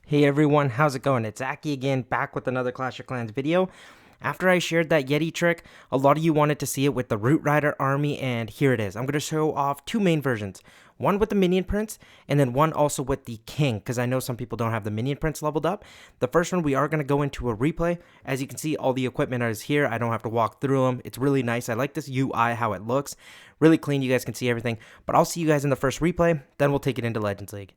Hey everyone, how's it going? It's Aki again, back with another Clash of Clans video. After I shared that Yeti trick, a lot of you wanted to see it with the Root Rider army, and here it is. I'm going to show off two main versions. One with the Minion Prince, and then one also with the King, because I know some people don't have the Minion Prince leveled up. The first one, we are going to go into a replay. As you can see, all the equipment is here. I don't have to walk through them. It's really nice. I like this UI, how it looks. Really clean, you guys can see everything. But I'll see you guys in the first replay, then we'll take it into Legends League.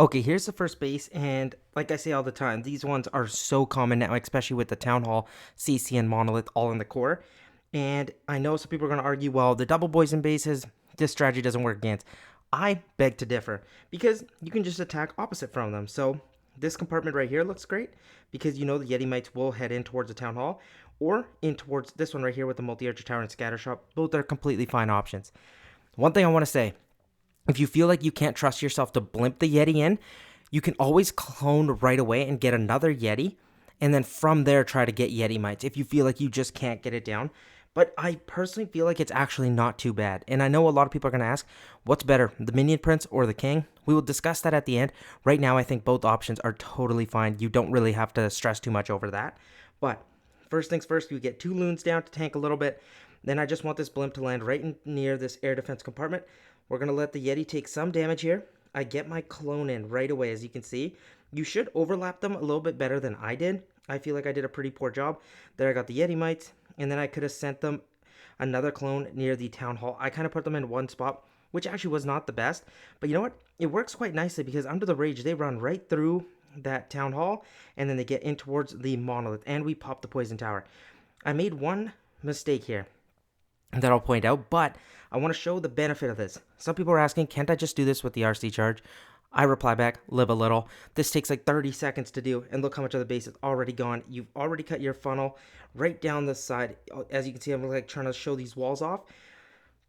Okay, here's the first base, and like I say all the time, these ones are so common now, especially with the Town Hall, CC, and Monolith all in the core. And I know some people are going to argue, well, the double poison bases, this strategy doesn't work against. I beg to differ, because you can just attack opposite from them. So this compartment right here looks great, because you know the Yetimites will head in towards the Town Hall, or in towards this one right here with the multi-archer tower and scatter shot. Both are completely fine options. One thing I want to say, if you feel like you can't trust yourself to blimp the Yeti in, you can always clone right away and get another Yeti, and then from there try to get Yetimites if you feel like you just can't get it down. But I personally feel like it's actually not too bad. And I know a lot of people are going to ask, what's better, the Minion Prince or the King? We will discuss that at the end. Right now, I think both options are totally fine. You don't really have to stress too much over that. But first things first, you get two loons down to tank a little bit. Then I just want this blimp to land right near this air defense compartment. We're going to let the Yeti take some damage here. I get my clone in right away, as you can see. You should overlap them a little bit better than I did. I feel like I did a pretty poor job. There I got the Yetimites, and then I could have sent them another clone near the Town Hall. I kind of put them in one spot, which actually was not the best. But you know what? It works quite nicely because under the Rage, they run right through that Town Hall, and then they get in towards the Monolith, and we pop the Poison Tower. I made one mistake here that I'll point out, but I want to show the benefit of this. Some people are asking, can't I just do this with the RC charge? I reply back, live a little. This takes like 30 seconds to do, and look how much of the base is already gone. You've already cut your funnel right down the side. As you can see, I'm like trying to show these walls off.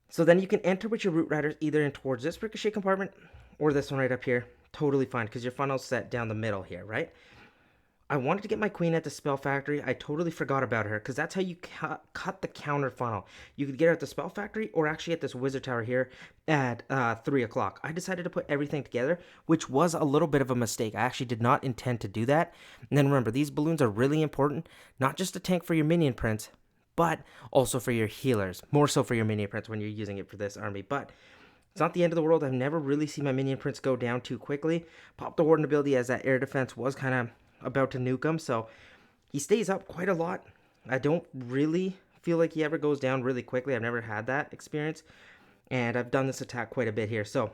So then you can enter with your Root Riders either in towards this ricochet compartment or this one right up here. Totally fine, because your funnel's set down the middle here, right? I wanted to get my queen at the Spell Factory. I totally forgot about her, because that's how you cut the counter funnel. You could get her at the Spell Factory or actually at this Wizard Tower here at 3 o'clock. I decided to put everything together, which was a little bit of a mistake. I actually did not intend to do that. And then remember, these balloons are really important, not just a tank for your Minion Prince, but also for your healers. More so for your Minion Prince when you're using it for this army. But it's not the end of the world. I've never really seen my Minion Prince go down too quickly. Pop the Warden ability as that air defense was kind of about to nuke him, so he stays up quite a lot. I don't really feel like he ever goes down really quickly. I've never had that experience, and I've done this attack quite a bit here. So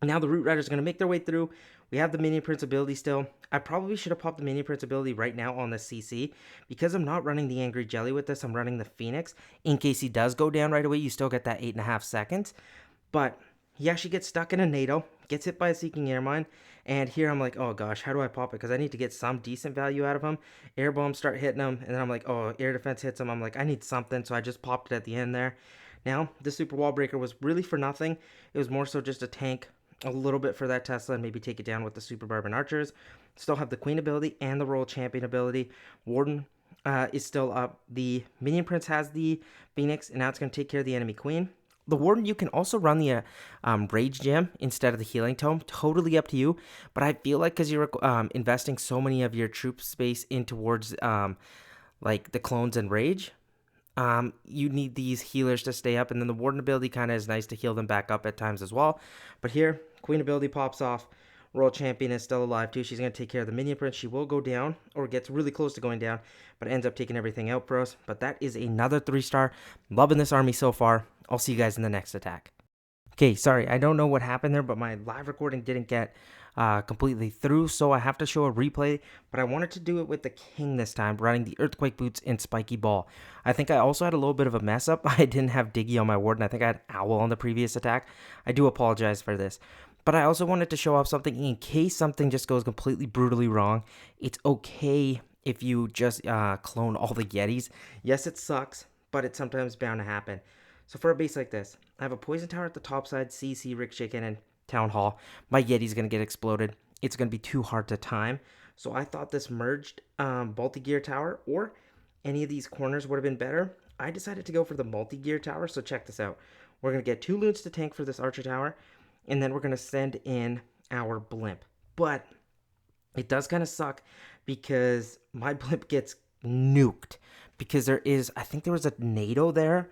now the Root Riders are going to make their way through. We have the Minion Prince ability still. I probably should have popped the Minion Prince ability right now on the CC. Because I'm not running the Angry Jelly with this, I'm running the Phoenix. In case he does go down right away, you still get that 8.5 seconds. But he actually gets stuck in a NATO, gets hit by a Seeking Air Mine, and here I'm like, oh gosh, how do I pop it? Because I need to get some decent value out of him. Air bombs start hitting him, and then I'm like, oh, air defense hits him. I'm like, I need something, so I just popped it at the end there. Now, the Super Wall Breaker was really for nothing. It was more so just a tank, a little bit for that Tesla, and maybe take it down with the Super Barbarian Archers. Still have the Queen ability and the Royal Champion ability. Warden is still up. The Minion Prince has the Phoenix, and now it's going to take care of the enemy Queen. The Warden, you can also run the Rage Gem instead of the Healing Tome. Totally up to you. But I feel like because you're investing so many of your troop space in towards like the clones and Rage, you need these healers to stay up. And then the Warden ability kind of is nice to heal them back up at times as well. But here, Queen ability pops off. Royal Champion is still alive too. She's going to take care of the Minion Prince. She will go down, or gets really close to going down, but ends up taking everything out for us. But that is another 3-star. Loving this army so far. I'll see you guys in the next attack. Okay, sorry, I don't know what happened there, but my live recording didn't get completely through, so I have to show a replay. But I wanted to do it with the King this time, running the Earthquake Boots and Spiky Ball. I think I also had a little bit of a mess up. I didn't have Diggy on my Warden. I think I had Owl on the previous attack. I do apologize for this. But I also wanted to show off something in case something just goes completely brutally wrong. It's okay if you just clone all the Yetis. Yes, it sucks, but it's sometimes bound to happen. So for a base like this, I have a Poison Tower at the top side, CC, Ricochet Cannon, Town Hall. My Yeti's going to get exploded. It's going to be too hard to time. So I thought this merged multi-gear tower or any of these corners would have been better. I decided to go for the multi-gear tower, so check this out. We're going to get 2 loons to tank for this Archer Tower, and then we're going to send in our Blimp. But It does kind of suck because my blimp gets nuked because there is, I think there was a NATO there,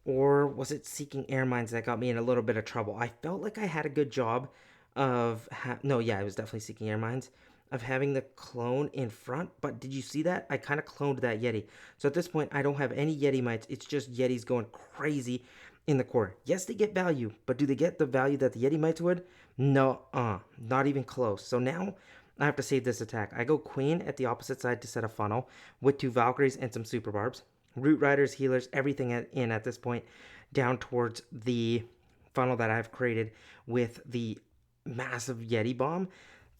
or was it Seeking Air Mines that got me in a little bit of trouble? I felt like I had a good job of, no, yeah, it was definitely Seeking Air Mines, of having the clone in front, but did you see that? I kind of cloned that Yeti. So at this point, I don't have any Yeti mites. It's just Yetis going crazy in the corner. Yes, they get value, but do they get the value that the Yeti mites would? No, not even close. So now I have to save this attack. I go Queen at the opposite side to set a funnel with 2 Valkyries and some Super Barbs. Root Riders, healers, everything in at this point down towards the funnel that I've created with the massive Yeti bomb.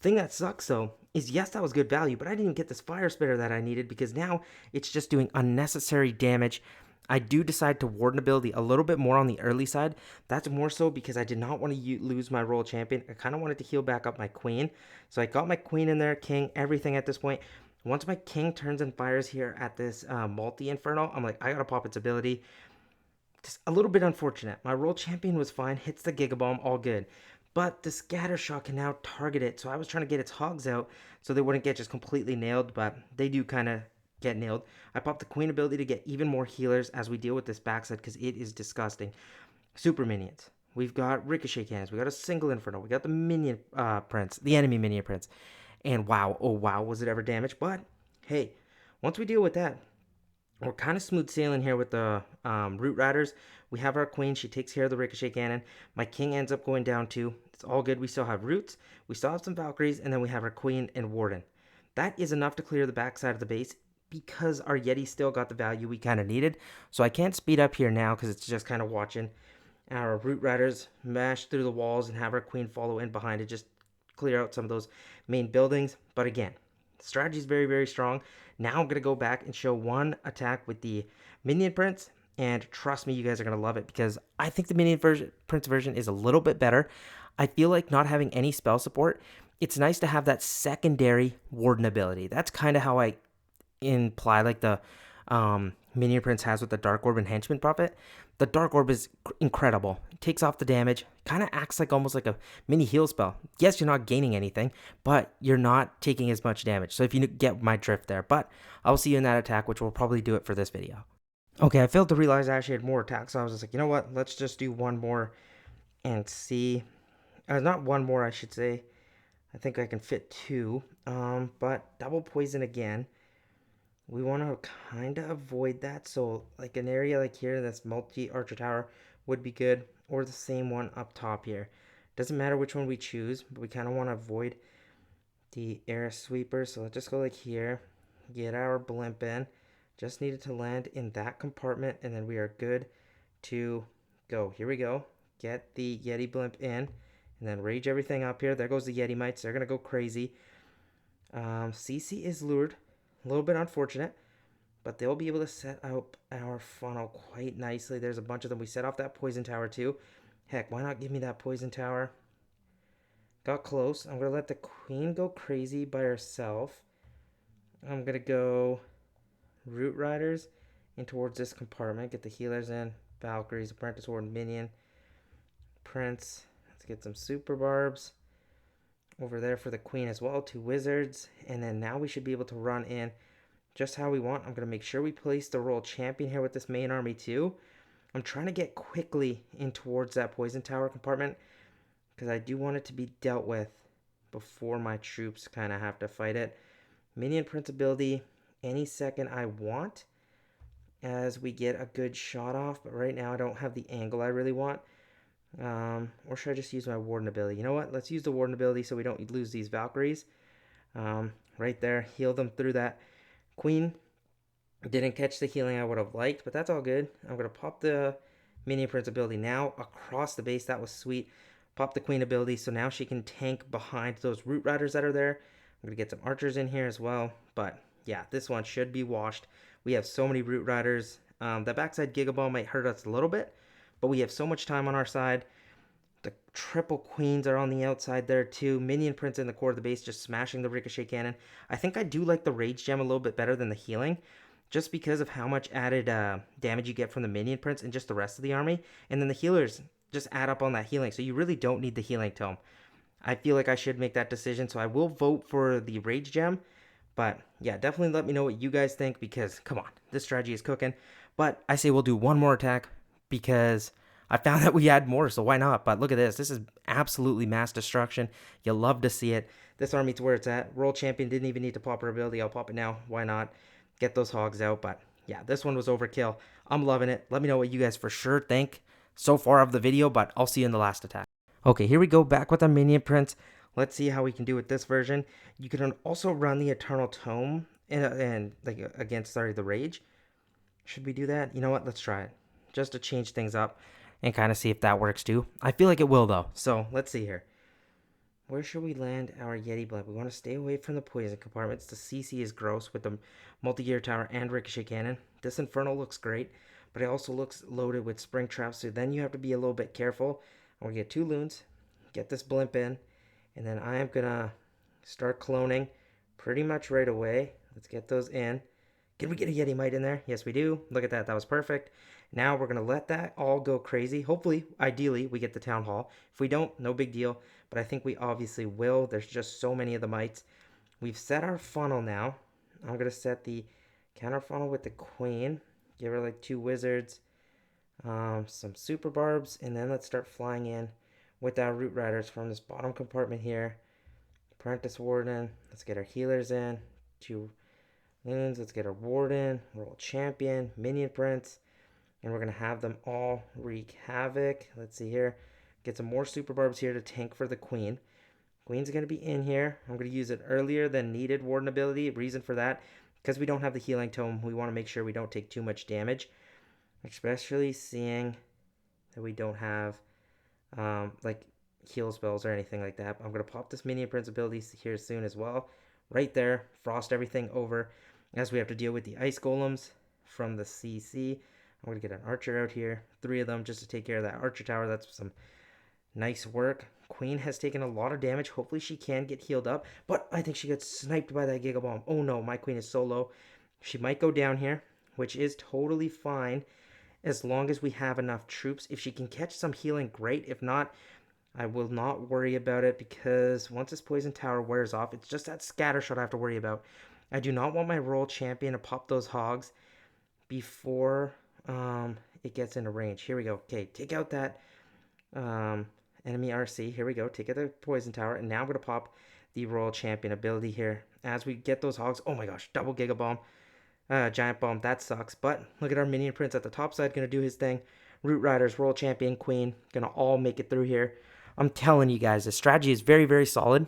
Thing that sucks though is yes, that was good value, but I didn't even get this fire spitter that I needed because now it's just doing unnecessary damage. I do decide to warden ability a little bit more on the early side. That's more so because I did not want to lose my royal champion. I kind of wanted to heal back up my queen. So I got my queen in there, king, everything at this point. Once my king turns and fires here at this multi-inferno, I'm like, I gotta pop its ability. Just a little bit unfortunate. My royal champion was fine, hits the gigabomb, all good. But the scatter shot can now target it, so I was trying to get its hogs out so they wouldn't get just completely nailed, but they do kind of get nailed. I popped the queen ability to get even more healers as we deal with this backside because it is disgusting. Super minions. We've got ricochet cannons. We got a single inferno. We got the minion prince, the enemy minion prince. And wow, oh wow, was it ever damaged? But hey, once we deal with that, we're kind of smooth sailing here with the root riders. We have our queen. She takes care of the ricochet cannon. My king ends up going down too. It's all good. We still have roots. We still have some Valkyries. And then we have our queen and warden. That is enough to clear the backside of the base because our Yeti still got the value we kind of needed. So I can't speed up here now because it's just kind of watching our root riders mash through the walls and have our queen follow in behind it. Just clear out some of those main buildings. But again, the strategy is very, very strong. Now I'm going to go back and show one attack with the minion prince. And trust me, you guys are going to love it because I think the minion prince version is a little bit better. I feel like not having any spell support, it's nice to have that secondary warden ability. That's kind of how I imply like the minion prince has with the dark orb and henchman prophet. The dark orb is incredible. It takes off the damage, kind of acts like almost like a mini heal spell. Yes, you're not gaining anything, but you're not taking as much damage. So if you get my drift there, but I'll see you in that attack, which will probably do it for this video. Okay, I failed to realize I actually had more attacks, so I was just like, you know what, let's just do one more and see. Not one more, I should say. I think I can fit 2, but double poison again. We want to kind of avoid that, so like an area like here that's multi-archer tower would be good, or the same one up top here. Doesn't matter which one we choose, but we kind of want to avoid the air sweeper, so let's just go like here, get our blimp in. Just needed to land in that compartment, and then we are good to go. Here we go. Get the Yeti blimp in, and then rage everything up here. There goes the Yeti mites. They're going to go crazy. CC is lured. A little bit unfortunate, but they'll be able to set up our funnel quite nicely. There's a bunch of them. We set off that poison tower too. Heck, why not give me that poison tower? Got close. I'm going to let the queen go crazy by herself. I'm going to go root riders in towards this compartment. Get the healers in. Valkyries, apprentice warden, minion, prince. Let's get some super barbs over there for the queen as well. 2 wizards, and then now we should be able to run in just how we want. I'm going to make sure we place the royal champion here with this main army too. I'm trying to get quickly in towards that poison tower compartment because I do want it to be dealt with before my troops kind of have to fight it. Minion prince ability any second I want as we get a good shot off, but right now I don't have the angle I really want. Or should I just use my warden ability? You know what? Let's use the warden ability so we don't lose these Valkyries. Right there, heal them through that. Queen didn't catch the healing I would have liked, but that's all good. I'm going to pop the minion prince ability now across the base. That was sweet. Pop the queen ability so now she can tank behind those root riders that are there. I'm going to get some archers in here as well. But yeah, this one should be washed. We have so many root riders. That backside gigaball might hurt us a little bit, but we have so much time on our side. The triple queens are on the outside there too. Minion prince in the core of the base just smashing the ricochet cannon. I think I do like the rage gem a little bit better than the healing, just because of how much added damage you get from the minion prince and just the rest of the army. And then the healers just add up on that healing, so you really don't need the healing tome. I feel like I should make that decision, so I will vote for the Rage Gem. But yeah, definitely let me know what you guys think, because come on, this strategy is cooking. But I say we'll do one more attack because I found that we had more, so why not? But look at this. This is absolutely mass destruction. You love to see it. This army's where it's at. World Champion didn't even need to pop her ability. I'll pop it now. Why not? Get those hogs out. But yeah, this one was overkill. I'm loving it. Let me know what you guys for sure think so far of the video, but I'll see you in the last attack. Okay, here we go, back with our minion prince. Let's see how we can do with this version. You can also run the Eternal Tome and like against the Rage. Should we do that? You know what? Let's try it. Just to change things up and kind of see if that works too. I feel like it will though. So let's see here. Where should we land our Yeti Blimp? We want to stay away from the poison compartments. The CC is gross with the multi-gear tower and ricochet cannon. This Inferno looks great, but it also looks loaded with spring traps. So then you have to be a little bit careful. I'm going to get 2 loons, get this blimp in, and then I am going to start cloning pretty much right away. Let's get those in. Can we get a Yetimite in there? Yes, we do. Look at that. That was perfect. Now we're going to let that all go crazy. Hopefully, ideally, we get the Town Hall. If we don't, no big deal. But I think we obviously will. There's just so many of the mites. We've set our funnel now. I'm going to set the counter funnel with the Queen. Give her like 2 wizards. Some super barbs. And then let's start flying in with our root riders from this bottom compartment here. Apprentice Warden. Let's get our healers in. 2 loons. Let's get our Warden. World Champion. Minion Prince. And we're going to have them all wreak havoc. Let's see here. Get some more super barbs here to tank for the Queen. Queen's going to be in here. I'm going to use it earlier than needed Warden ability. Reason for that, because we don't have the healing tome, we want to make sure we don't take too much damage. Especially seeing that we don't have like heal spells or anything like that. I'm going to pop this Minion Prince ability here soon as well. Right there. Frost everything over as we have to deal with the ice golems from the CC. I'm going to get an archer out here. 3 of them just to take care of that archer tower. That's some nice work. Queen has taken a lot of damage. Hopefully she can get healed up. But I think she gets sniped by that Giga Bomb. Oh no, my Queen is so low. She might go down here, which is totally fine as long as we have enough troops. If she can catch some healing, great. If not, I will not worry about it, because once this poison tower wears off, it's just that scatter shot I have to worry about. I do not want my World Champion to pop those hogs before it gets into range. Here we go. Okay, take out that enemy RC. Here we go. Take out the poison tower. And now I'm going to pop the Royal Champion ability here. As we get those hogs. Oh my gosh. Double Giga Bomb. Giant Bomb. That sucks. But look at our Minion Prince at the top side. Going to do his thing. Root Riders, Royal Champion, Queen. Going to all make it through here. I'm telling you guys, the strategy is very, very solid.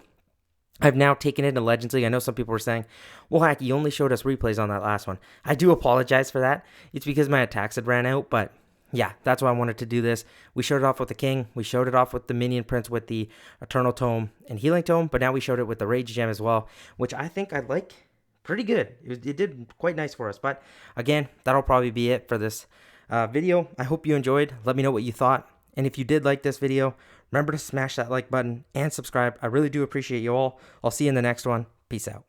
I've now taken it into Legends League. I know some people were saying, well, heck, you only showed us replays on that last one. I do apologize for that. It's because my attacks had ran out, but yeah, that's why I wanted to do this. We showed it off with the King. We showed it off with the Minion Prince with the Eternal Tome and Healing Tome, but now we showed it with the Rage Gem as well, which I think I like pretty good. It did quite nice for us, but again, that'll probably be it for this video. I hope you enjoyed. Let me know what you thought. And if you did like this video, remember to smash that like button and subscribe. I really do appreciate you all. I'll see you in the next one. Peace out.